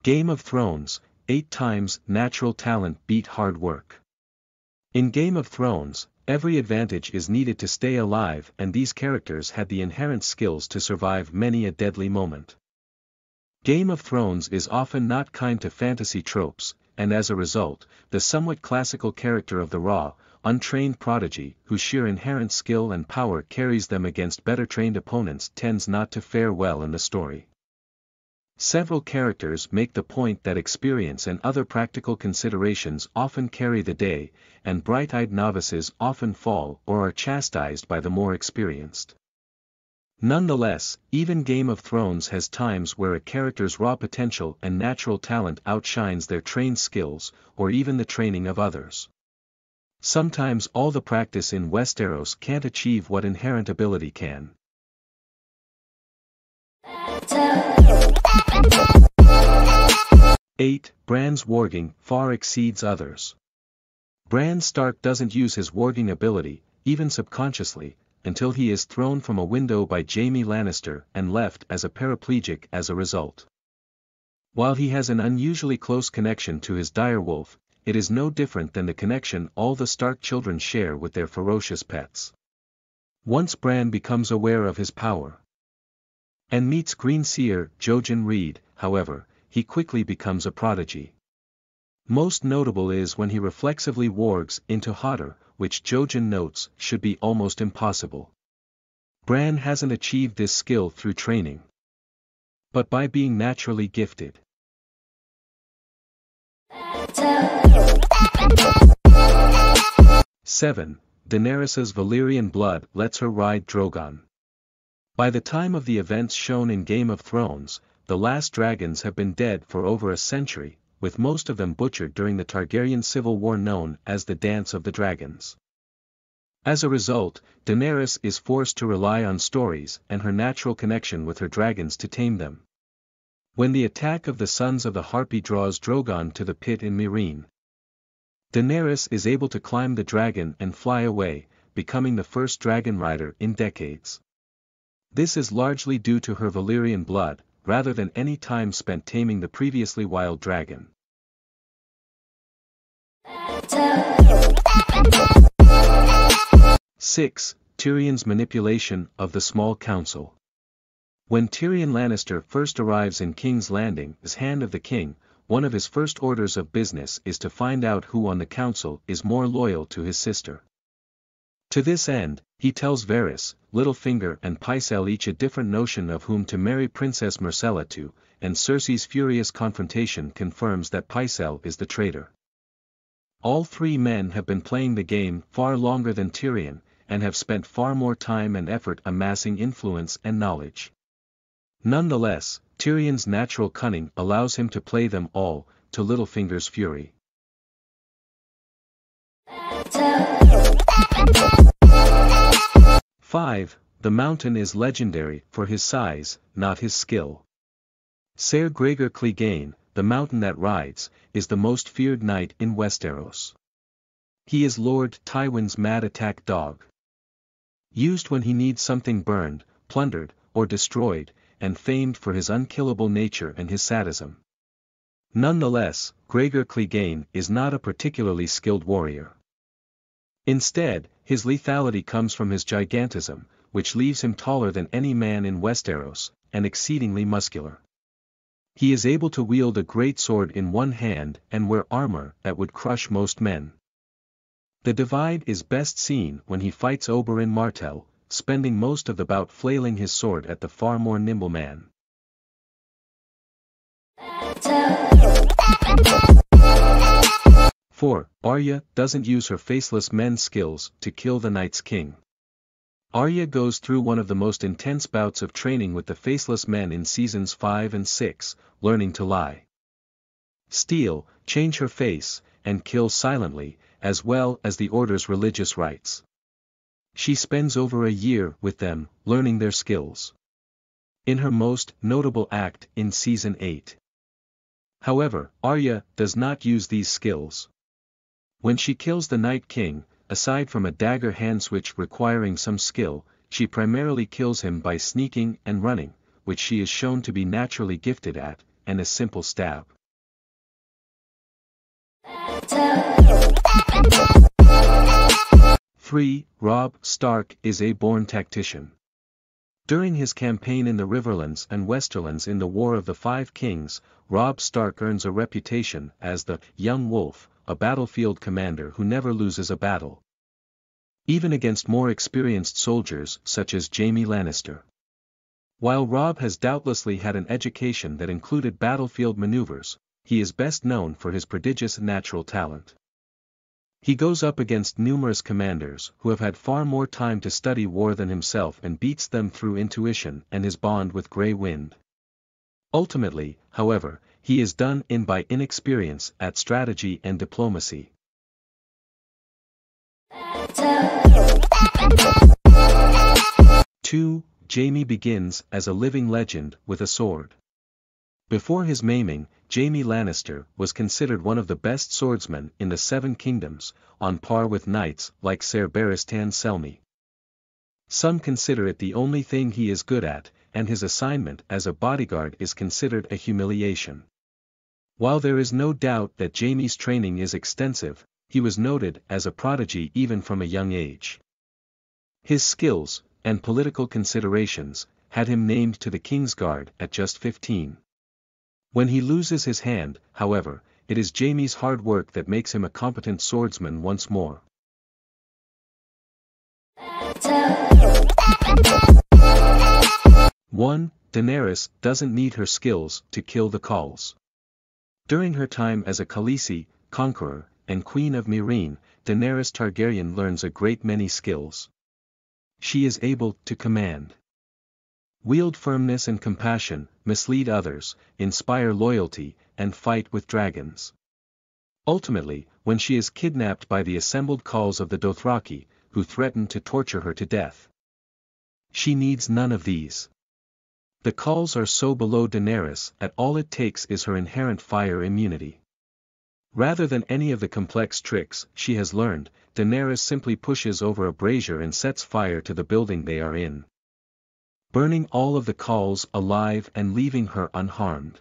Game of Thrones, 8 times natural talent beat hard work. In Game of Thrones, every advantage is needed to stay alive, and these characters had the inherent skills to survive many a deadly moment. Game of Thrones is often not kind to fantasy tropes, and as a result, the somewhat classical character of the raw, untrained prodigy whose sheer inherent skill and power carries them against better trained opponents tends not to fare well in the story. Several characters make the point that experience and other practical considerations often carry the day, and bright-eyed novices often fall or are chastised by the more experienced. Nonetheless, even Game of Thrones has times where a character's raw potential and natural talent outshines their trained skills, or even the training of others. Sometimes all the practice in Westeros can't achieve what inherent ability can. 8. Bran's warging far exceeds others. Bran Stark doesn't use his warging ability, even subconsciously, until he is thrown from a window by Jaime Lannister and left as a paraplegic as a result. While he has an unusually close connection to his direwolf, it is no different than the connection all the Stark children share with their ferocious pets. Once Bran becomes aware of his power and meets Green Seer Jojen Reed, however, he quickly becomes a prodigy. Most notable is when he reflexively wargs into Hodor, which Jojen notes should be almost impossible. Bran hasn't achieved this skill through training, but by being naturally gifted. 7. Daenerys's Valyrian blood lets her ride Drogon. By the time of the events shown in Game of Thrones, the last dragons have been dead for over a century, with most of them butchered during the Targaryen civil war known as the Dance of the Dragons. As a result, Daenerys is forced to rely on stories and her natural connection with her dragons to tame them. When the attack of the Sons of the Harpy draws Drogon to the pit in Meereen, Daenerys is able to climb the dragon and fly away, becoming the first dragon rider in decades. This is largely due to her Valyrian blood, rather than any time spent taming the previously wild dragon. 6. Tyrion's manipulation of the Small Council. When Tyrion Lannister first arrives in King's Landing as Hand of the King, one of his first orders of business is to find out who on the council is more loyal to his sister. To this end, he tells Varys, Littlefinger and Pycelle each a different notion of whom to marry Princess Myrcella to, and Cersei's furious confrontation confirms that Pycelle is the traitor. All three men have been playing the game far longer than Tyrion, and have spent far more time and effort amassing influence and knowledge. Nonetheless, Tyrion's natural cunning allows him to play them all, to Littlefinger's fury. 5. The Mountain is legendary for his size, not his skill. Ser Gregor Clegane, the Mountain that rides, is the most feared knight in Westeros. He is Lord Tywin's mad attack dog. Used when he needs something burned, plundered, or destroyed, and famed for his unkillable nature and his sadism. Nonetheless, Gregor Clegane is not a particularly skilled warrior. Instead, his lethality comes from his gigantism, which leaves him taller than any man in Westeros, and exceedingly muscular. He is able to wield a great sword in one hand and wear armor that would crush most men. The divide is best seen when he fights Oberyn Martell, spending most of the bout flailing his sword at the far more nimble man. 4. Arya doesn't use her faceless men's skills to kill the Night's King. Arya goes through one of the most intense bouts of training with the faceless men in seasons 5 and 6, learning to lie, steal, change her face, and kill silently, as well as the Order's religious rites. She spends over a year with them, learning their skills. In her most notable act in Season 8. However, Arya does not use these skills. When she kills the Night King, aside from a dagger hand switch requiring some skill, she primarily kills him by sneaking and running, which she is shown to be naturally gifted at, and a simple stab. 3. Robb Stark is a born tactician. During his campaign in the Riverlands and Westerlands in the War of the Five Kings, Robb Stark earns a reputation as the Young Wolf, a battlefield commander who never loses a battle, even against more experienced soldiers such as Jaime Lannister. While Robb has doubtlessly had an education that included battlefield maneuvers, he is best known for his prodigious natural talent. He goes up against numerous commanders who have had far more time to study war than himself and beats them through intuition and his bond with Grey Wind. Ultimately, however, he is done in by inexperience at strategy and diplomacy. 2. Jaime begins as a living legend with a sword. Before his maiming, Jaime Lannister was considered one of the best swordsmen in the Seven Kingdoms, on par with knights like Ser Barristan Selmy. Some consider it the only thing he is good at, and his assignment as a bodyguard is considered a humiliation. While there is no doubt that Jaime's training is extensive, he was noted as a prodigy even from a young age. His skills, and political considerations, had him named to the King's Guard at just 15. When he loses his hand, however, it is Jaime's hard work that makes him a competent swordsman once more. 1. Daenerys doesn't need her skills to kill the Khals. During her time as a Khaleesi, conqueror, and Queen of Meereen, Daenerys Targaryen learns a great many skills. She is able to command, wield firmness and compassion, mislead others, inspire loyalty, and fight with dragons. Ultimately, when she is kidnapped by the assembled Khals of the Dothraki, who threaten to torture her to death, she needs none of these. The Khals are so below Daenerys that all it takes is her inherent fire immunity. Rather than any of the complex tricks she has learned, Daenerys simply pushes over a brazier and sets fire to the building they are in, burning all of the Khals alive and leaving her unharmed.